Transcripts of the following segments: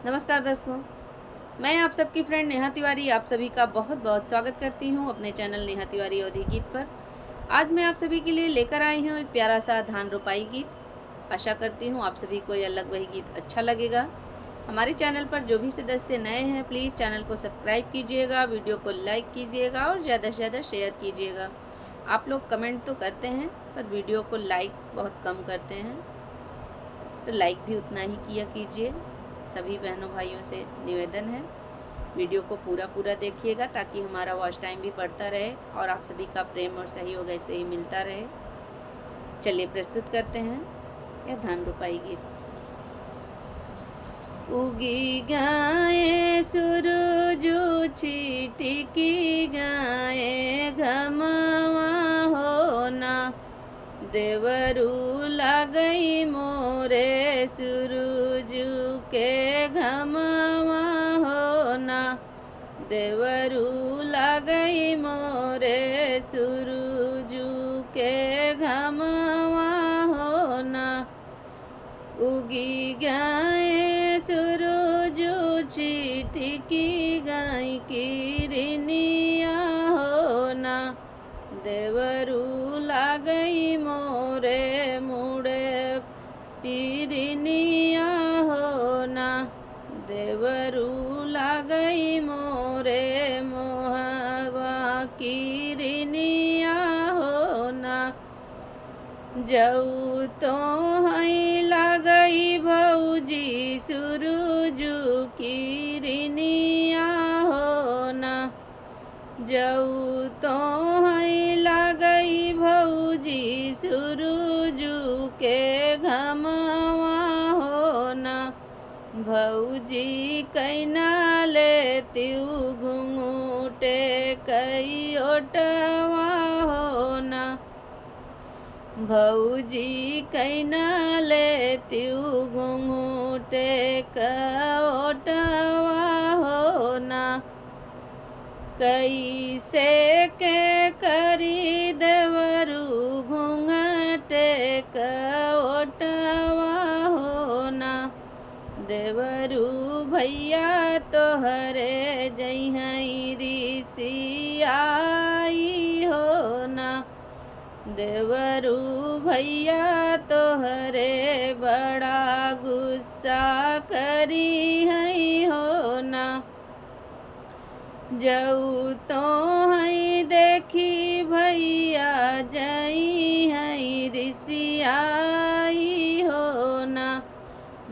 नमस्कार दोस्तों, मैं आप सबकी फ्रेंड नेहा तिवारी आप सभी का बहुत बहुत स्वागत करती हूँ अपने चैनल नेहा तिवारी अवधी गीत पर। आज मैं आप सभी के लिए लेकर आई हूँ एक प्यारा सा धान रोपाई गीत। आशा करती हूँ आप सभी को यह वही गीत अच्छा लगेगा। हमारे चैनल पर जो भी सदस्य नए हैं प्लीज़ चैनल को सब्सक्राइब कीजिएगा, वीडियो को लाइक कीजिएगा और ज़्यादा से ज़्यादा शेयर कीजिएगा। आप लोग कमेंट तो करते हैं पर वीडियो को लाइक बहुत कम करते हैं, तो लाइक भी उतना ही किया कीजिए। सभी बहनों भाइयों से निवेदन है, वीडियो को पूरा देखिएगा ताकि हमारा वॉच टाइम भी बढ़ता रहे और आप सभी का प्रेम और सहयोग ऐसे ही मिलता रहे। चलिए प्रस्तुत करते हैं यह धान रोपाई गीत। उगी गाए सूरज छिटकी गाए घमवा होना, देवरू लागई मोरे सूरज के घमवा होना, देवरू लागई मोरे सूरज के घमवा होना। उगी गाए सूरज छिटकी गाय किरनिया होना, देवरू लागई मोरे मुड़े पिरनिया होना, देवरू लागई मोरे मोहवा किरनिया होना। जऊ तो हई लागई भौजी सूरज किरनिया होना, जऊ तो हई लागई भौजी सूरज के घमवा होना, भौजी कैना लेतिऊ घुंघूटे कई ओटवा होना, भौजी कैना लेतिऊ घुंघूटे ओटवा होना। कैसे के करी देवरू घूंघटे ओटवा होना, देवरू भैया तोहरे जइहई ऋषियाई होना, देवरू भैया तोहरे बड़ा गुस्सा करी हई होना। जऊ तो हई देखी भैया जई हई ऋषियाई होना,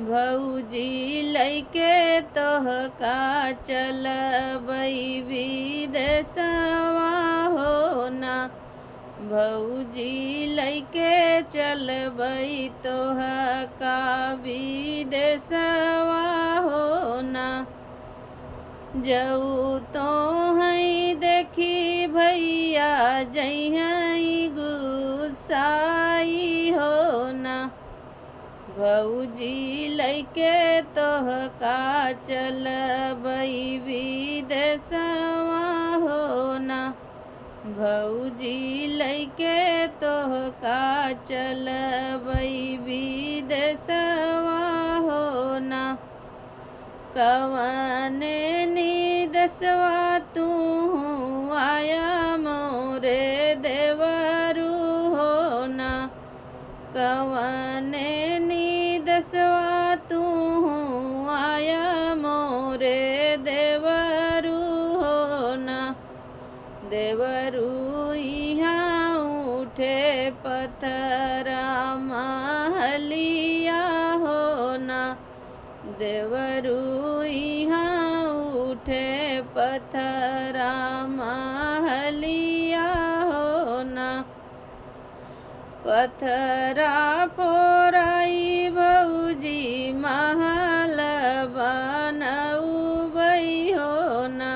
भौजी लैके तोहका चलबई विदेशवा होना, भौजी लैके चलबई तोहका विदेशवा होना। जऊ तो हई देखी भैया जइहई गुस्साई होना, भौजी लैके तोहका चलबई विदेशवा होना, भौजी लैके तोहका चलबई विदेशवा होना। कवने निदसवा तू आया मोरे देवरू होना, कवने निदसवा तू आया मोरे देवरू होना, देवरू यहाँ उठे पत्थरा महलिया होना, देवरू यहाँ उठे पत्थरा महलिया होना। पत्थरा फोराई भौजी महल बनऊबई होना,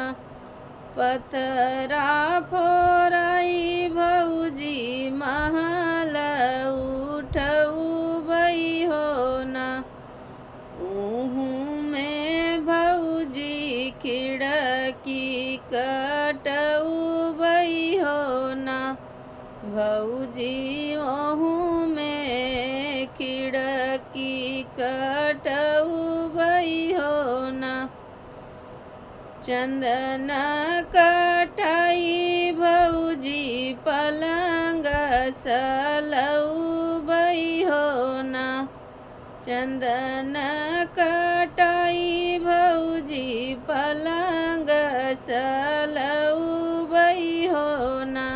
पत्थरा फोराई भौजी महल उठऊबई होना। ऊहू में भौजी खिड़की कटऊबई होना, भौजी ओहू में खिड़की कटऊबई होना। चंदन कटाई भौजी पलंग सलौबई हो ना। चंदन कटाई भौजी पलंग सलौबई हो ना।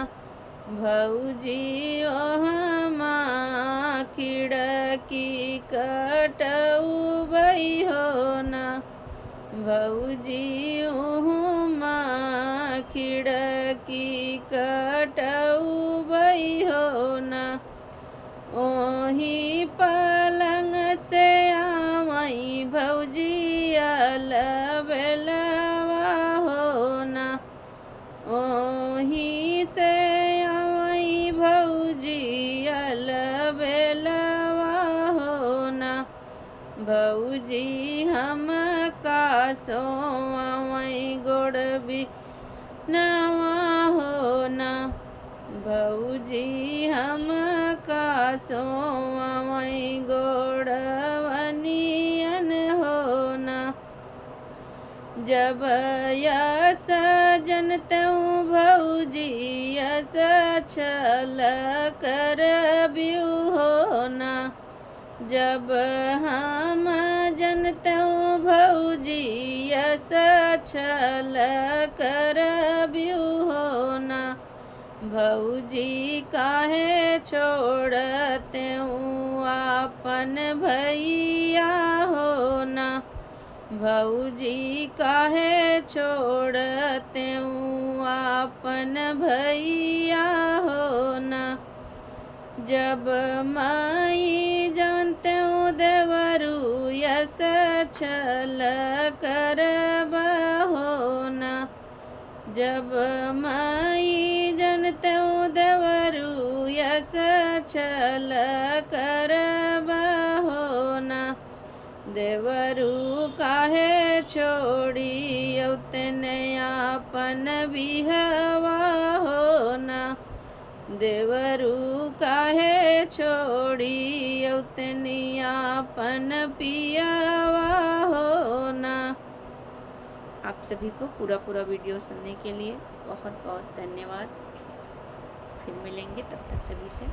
भौजी ओहमा खिड़की कटौबई हो ना। भौजी ओहमा खिड़की कटौबई हो ना। ओही पलंग से आवई भौजी अलबेलवा हो ना। ओही से आवई भौजी अलबेलवा हो ना। भौजी हम का सोवई गोड़बी नवा हो ना। भौजी हम का सोवई गोड़वनियन हो ना। जब यस जनतऊ भौजी यस छल करबिउ हो ना। जब हम जनतऊ भौजी यस छल करबिउ हो ना। भौजी काहे छोड़ते आपन भैया हो ना। भौजी काहे छोड़ते आपन भैया हो ना। जब माई जानते देवरू यस छल करब हो ना। जब माई जानते देवरू यस छल करब हो ना। देवरू काहे छोड़ी उतने आपन बिहवा हो ना। देवरू काहे छोड़ी उतनी आपन पियावा हो ना। आप सभी को पूरा वीडियो सुनने के लिए बहुत बहुत धन्यवाद। फिर मिलेंगे, तब तक सभी से